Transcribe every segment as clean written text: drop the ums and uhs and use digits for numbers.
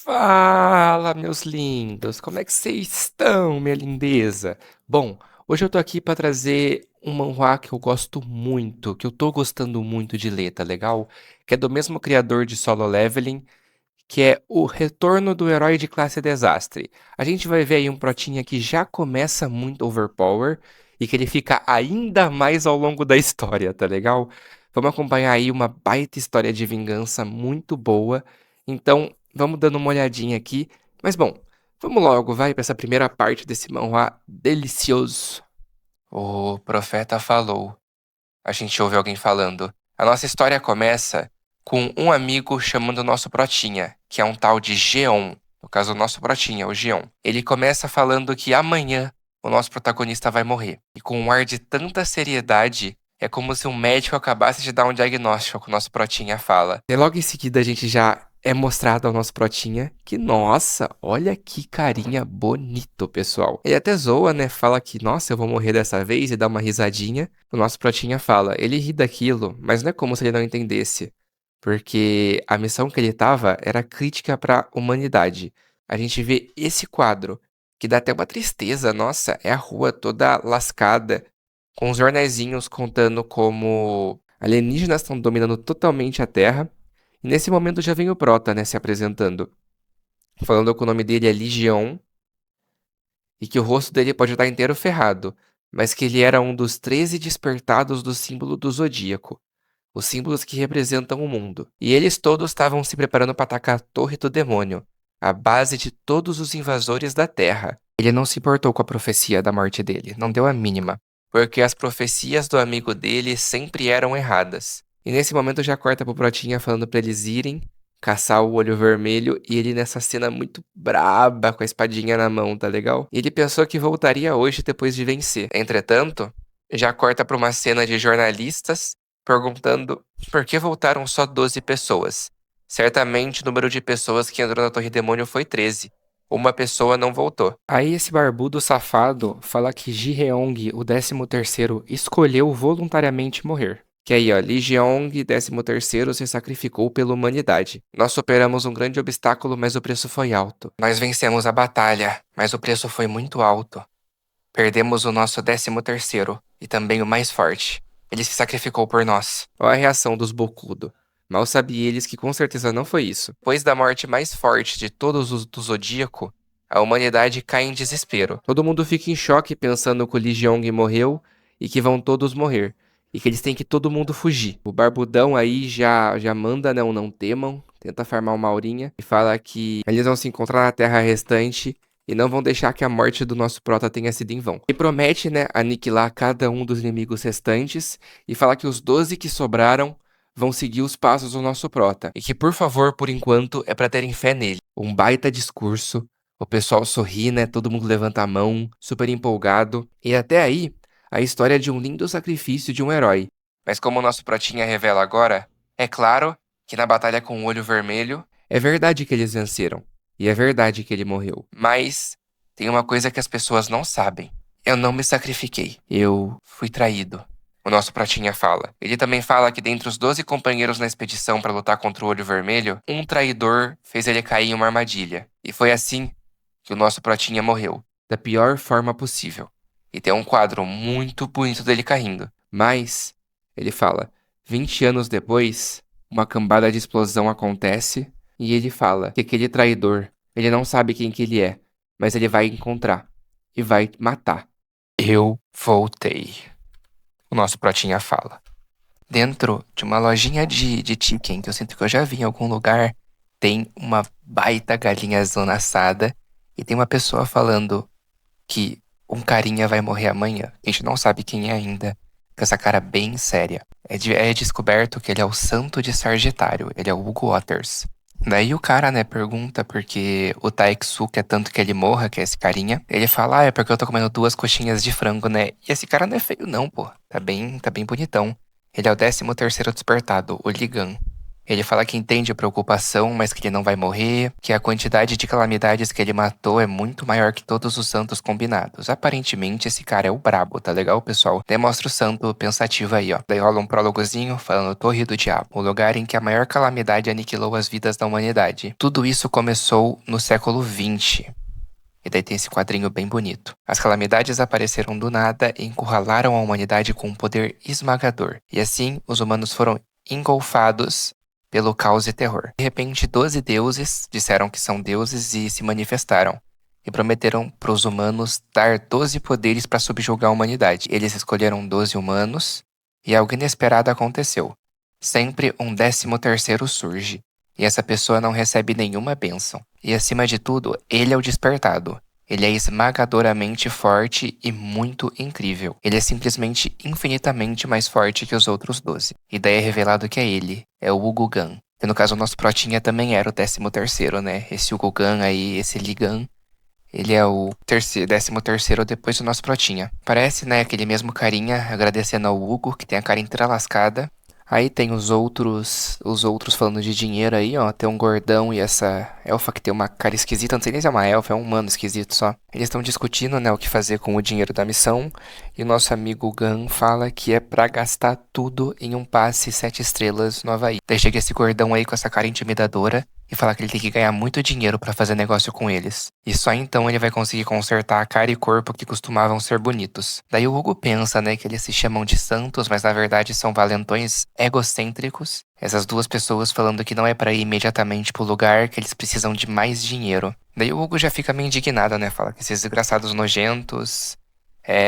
Fala, meus lindos! Como é que vocês estão, minha lindeza? Bom, hoje eu tô aqui pra trazer um manhwa que eu gosto muito, que eu tô gostando muito de ler, tá legal? Que é do mesmo criador de Solo Leveling, que é O Retorno do Herói de Classe Desastre. A gente vai ver aí um protinha que já começa muito overpower e que ele fica ainda mais ao longo da história, tá legal? Vamos acompanhar aí uma baita história de vingança muito boa. Então, vamos dando uma olhadinha aqui. Mas bom, vamos logo, vai, para essa primeira parte desse manhwa delicioso. O profeta falou. A gente ouve alguém falando. A nossa história começa com um amigo chamando o nosso protinha, que é um tal de Geon. No caso, o nosso protinha, o Geon. Ele começa falando que amanhã o nosso protagonista vai morrer. E com um ar de tanta seriedade, é como se um médico acabasse de dar um diagnóstico que o nosso protinha fala. E logo em seguida a gente já é mostrado ao nosso protinha que, nossa, olha que carinha bonito, pessoal. Ele até zoa, né? Fala que, nossa, eu vou morrer dessa vez e dá uma risadinha. O nosso protinha fala, ele ri daquilo, mas não é como se ele não entendesse. Porque a missão que ele tava era crítica pra humanidade. A gente vê esse quadro, que dá até uma tristeza, nossa, é a rua toda lascada, com os jornaizinhos contando como alienígenas estão dominando totalmente a Terra. E nesse momento já vem o Prota, né, se apresentando. Falando que o nome dele é Legion e que o rosto dele pode estar inteiro ferrado, mas que ele era um dos 13 despertados do símbolo do zodíaco, os símbolos que representam o mundo. E eles todos estavam se preparando para atacar a Torre do Demônio, a base de todos os invasores da Terra. Ele não se importou com a profecia da morte dele, não deu a mínima, porque as profecias do amigo dele sempre eram erradas. E nesse momento já corta pro Protinha falando pra eles irem caçar o olho vermelho e ele nessa cena muito braba com a espadinha na mão, tá legal? E ele pensou que voltaria hoje depois de vencer. Entretanto, já corta pra uma cena de jornalistas perguntando por que voltaram só 12 pessoas. Certamente o número de pessoas que entrou na Torre Demônio foi 13. Uma pessoa não voltou. Aí esse barbudo safado fala que Ji-Heong, o 13º, escolheu voluntariamente morrer. Que aí, ó, Lee Jeong, 13º, se sacrificou pela humanidade. Nós superamos um grande obstáculo, mas o preço foi alto. Nós vencemos a batalha, mas o preço foi muito alto. Perdemos o nosso 13º e também o mais forte. Ele se sacrificou por nós. Olha a reação dos Bokudo. Mal sabiam eles que com certeza não foi isso. Depois da morte mais forte de todos os do Zodíaco, a humanidade cai em desespero. Todo mundo fica em choque pensando que o Lee Jeong morreu e que vão todos morrer. E que eles têm que todo mundo fugir. O Barbudão aí já manda não temam, tenta farmar uma aurinha e fala que eles vão se encontrar na terra restante e não vão deixar que a morte do nosso prota tenha sido em vão. E promete, né, aniquilar cada um dos inimigos restantes e fala que os 12 que sobraram vão seguir os passos do nosso prota. E que, por favor, por enquanto, é pra terem fé nele. Um baita discurso, o pessoal sorri, né, todo mundo levanta a mão, super empolgado. E até aí, a história de um lindo sacrifício de um herói. Mas como o nosso protinha revela agora, é claro que na batalha com o olho vermelho, é verdade que eles venceram. E é verdade que ele morreu. Mas tem uma coisa que as pessoas não sabem. Eu não me sacrifiquei. Eu fui traído. O nosso pratinha fala. Ele também fala que dentre os 12 companheiros na expedição para lutar contra o Olho Vermelho, um traidor fez ele cair em uma armadilha. E foi assim que o nosso pratinha morreu. Da pior forma possível. E tem um quadro muito bonito dele caindo. Mas, ele fala, 20 anos depois, uma cambada de explosão acontece e ele fala que aquele traidor, ele não sabe quem que ele é, mas ele vai encontrar e vai matar. Eu voltei. O nosso protinha fala. Dentro de uma lojinha de chicken, que eu sinto que eu já vi em algum lugar, tem uma baita galinha zona assada e tem uma pessoa falando que um carinha vai morrer amanhã. A gente não sabe quem é ainda, com essa cara bem séria. É descoberto que ele é o santo de Sagitário, ele é o Hugo Waters. Daí o cara, né, pergunta porque o Taeksu quer tanto que ele morra, que é esse carinha. Ele fala, é porque eu tô comendo 2 coxinhas de frango, né? E esse cara não é feio não, pô. Tá bem bonitão. Ele é o 13º despertado, o Ligan. Ele fala que entende a preocupação, mas que ele não vai morrer, que a quantidade de calamidades que ele matou é muito maior que todos os santos combinados. Aparentemente, esse cara é o brabo, tá legal, pessoal? Demonstra o santo pensativo aí, ó. Daí rola um prólogozinho falando Torre do Diabo, o lugar em que a maior calamidade aniquilou as vidas da humanidade. Tudo isso começou no século XX. E daí tem esse quadrinho bem bonito. As calamidades apareceram do nada e encurralaram a humanidade com um poder esmagador. E assim, os humanos foram engolfados pelo caos e terror. De repente, 12 deuses disseram que são deuses e se manifestaram. E prometeram para os humanos dar 12 poderes para subjugar a humanidade. Eles escolheram 12 humanos e algo inesperado aconteceu. Sempre um 13º surge. E essa pessoa não recebe nenhuma bênção. E acima de tudo, ele é o despertado. Ele é esmagadoramente forte e muito incrível. Ele é simplesmente infinitamente mais forte que os outros 12. E daí é revelado que é ele, é o Ugugan. Que no caso o nosso protinha também era o 13º, né? Esse Ugugan aí, esse Ligan, ele é o 13º depois do nosso protinha. Parece, né, aquele mesmo carinha agradecendo ao Hugo, que tem a cara inteira lascada. Aí tem os outros falando de dinheiro aí, ó. Tem um gordão e essa elfa que tem uma cara esquisita. Não sei nem se é uma elfa, é um humano esquisito só. Eles estão discutindo, né, o que fazer com o dinheiro da missão. E o nosso amigo Gan fala que é pra gastar tudo em um passe 7 estrelas no Havaí. Daí chega esse gordão aí com essa cara intimidadora e fala que ele tem que ganhar muito dinheiro pra fazer negócio com eles. E só então ele vai conseguir consertar a cara e corpo que costumavam ser bonitos. Daí o Hugo pensa, né, que eles se chamam de santos, mas na verdade são valentões egocêntricos. Essas duas pessoas falando que não é pra ir imediatamente pro lugar, que eles precisam de mais dinheiro. Daí o Hugo já fica meio indignado, né, fala que esses desgraçados nojentos...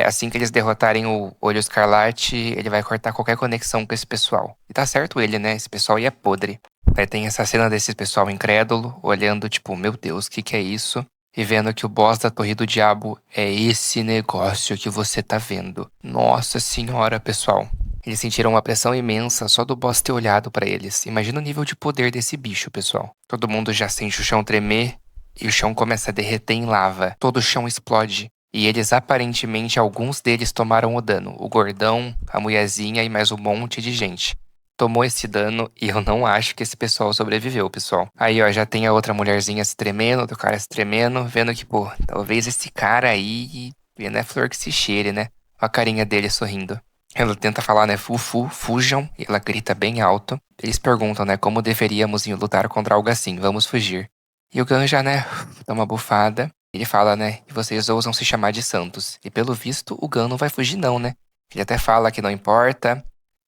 assim que eles derrotarem o Olho Escarlate, ele vai cortar qualquer conexão com esse pessoal. E tá certo ele, né? Esse pessoal aí é podre. Aí tem essa cena desse pessoal incrédulo, olhando tipo, meu Deus, o que que é isso? E vendo que o boss da Torre do Diabo é esse negócio que você tá vendo. Nossa senhora, pessoal. Eles sentiram uma pressão imensa só do boss ter olhado pra eles. Imagina o nível de poder desse bicho, pessoal. Todo mundo já sente o chão tremer e o chão começa a derreter em lava. Todo o chão explode. E eles, aparentemente, alguns deles tomaram o dano. O gordão, a mulherzinha e mais um monte de gente. Tomou esse dano e eu não acho que esse pessoal sobreviveu, pessoal. Aí, ó, já tem a outra mulherzinha se tremendo, outro cara se tremendo, vendo que, pô, talvez esse cara aí, não é flor que se cheire, né? Ó a carinha dele sorrindo. Ela tenta falar, né, fufu, fujam, e ela grita bem alto. Eles perguntam, né, como deveríamos lutar contra algo assim, vamos fugir. E o Ganja, né, dá uma bufada. Ele fala, né, que vocês ousam se chamar de santos. E pelo visto, o Gun não vai fugir não, né? Ele até fala que não importa.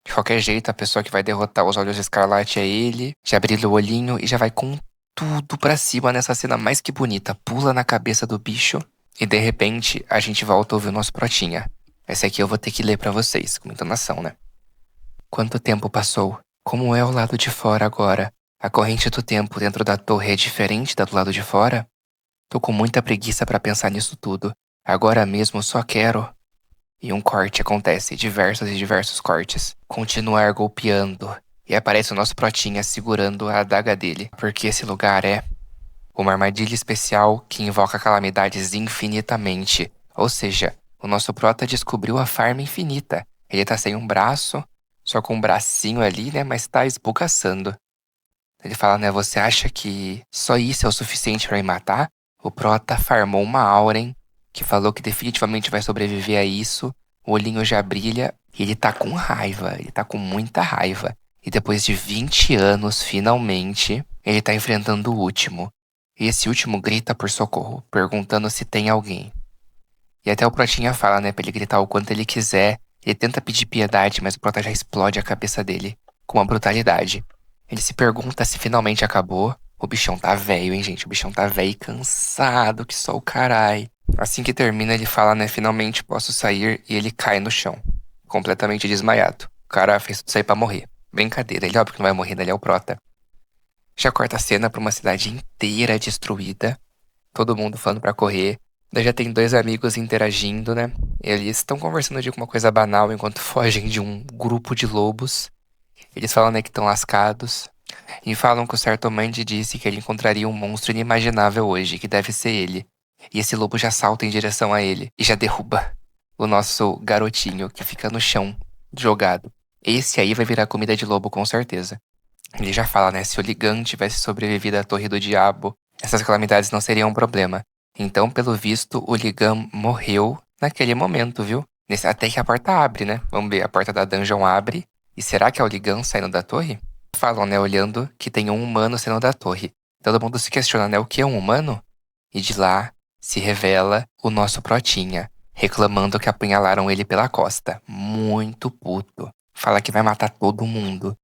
De qualquer jeito, a pessoa que vai derrotar os Olhos Escarlate é ele. Já brilha o olhinho e já vai com tudo pra cima nessa cena mais que bonita. Pula na cabeça do bicho. E de repente, a gente volta a ouvir o nosso protinha. Essa aqui eu vou ter que ler pra vocês, com entonação, né? Quanto tempo passou? Como é o lado de fora agora? A corrente do tempo dentro da torre é diferente da do lado de fora? Tô com muita preguiça pra pensar nisso tudo. Agora mesmo só quero. E um corte acontece, diversos e diversos cortes. Continuar golpeando. E aparece o nosso protinha segurando a adaga dele. Porque esse lugar é uma armadilha especial que invoca calamidades infinitamente. Ou seja, o nosso prota descobriu a farma infinita. Ele tá sem um braço, só com um bracinho ali, né? Mas tá esbugaçando. Ele fala, né? Você acha que só isso é o suficiente pra me matar? O prota farmou uma Auren, que falou que definitivamente vai sobreviver a isso. O olhinho já brilha e ele tá com raiva. Ele tá com muita raiva. E depois de 20 anos, finalmente, ele tá enfrentando o último. E esse último grita por socorro, perguntando se tem alguém. E até o protinha fala, né, pra ele gritar o quanto ele quiser. Ele tenta pedir piedade, mas o prota já explode a cabeça dele, com uma brutalidade. Ele se pergunta se finalmente acabou. O bichão tá velho, hein, gente? O bichão tá velho e cansado, que só o carai. Assim que termina, ele fala, né, finalmente posso sair, e ele cai no chão, completamente desmaiado. O cara fez tudo isso aí pra morrer. Brincadeira, ele óbvio que não vai morrer, né, ele é o prota. Já corta a cena pra uma cidade inteira destruída. Todo mundo falando pra correr. Daí já tem dois amigos interagindo, né? Eles estão conversando de alguma coisa banal enquanto fogem de um grupo de lobos. Eles falam, né, que estão lascados. E falam que o Sartomandi disse que ele encontraria um monstro inimaginável hoje, que deve ser ele. E esse lobo já salta em direção a ele e já derruba o nosso garotinho que fica no chão, jogado. Esse aí vai virar comida de lobo com certeza. Ele já fala, né? Se o Ligan tivesse sobrevivido à Torre do Diabo, essas calamidades não seriam um problema. Então, pelo visto, o Ligan morreu naquele momento, viu? Até que a porta abre, né? Vamos ver, a porta da dungeon abre. E será que é o Ligan saindo da torre? Falam, né? Olhando que tem um humano saindo da torre. Todo mundo se questiona, né? O que é um humano? E de lá se revela o nosso Protinha, reclamando que apunhalaram ele pela costa. Muito puto. Fala que vai matar todo mundo.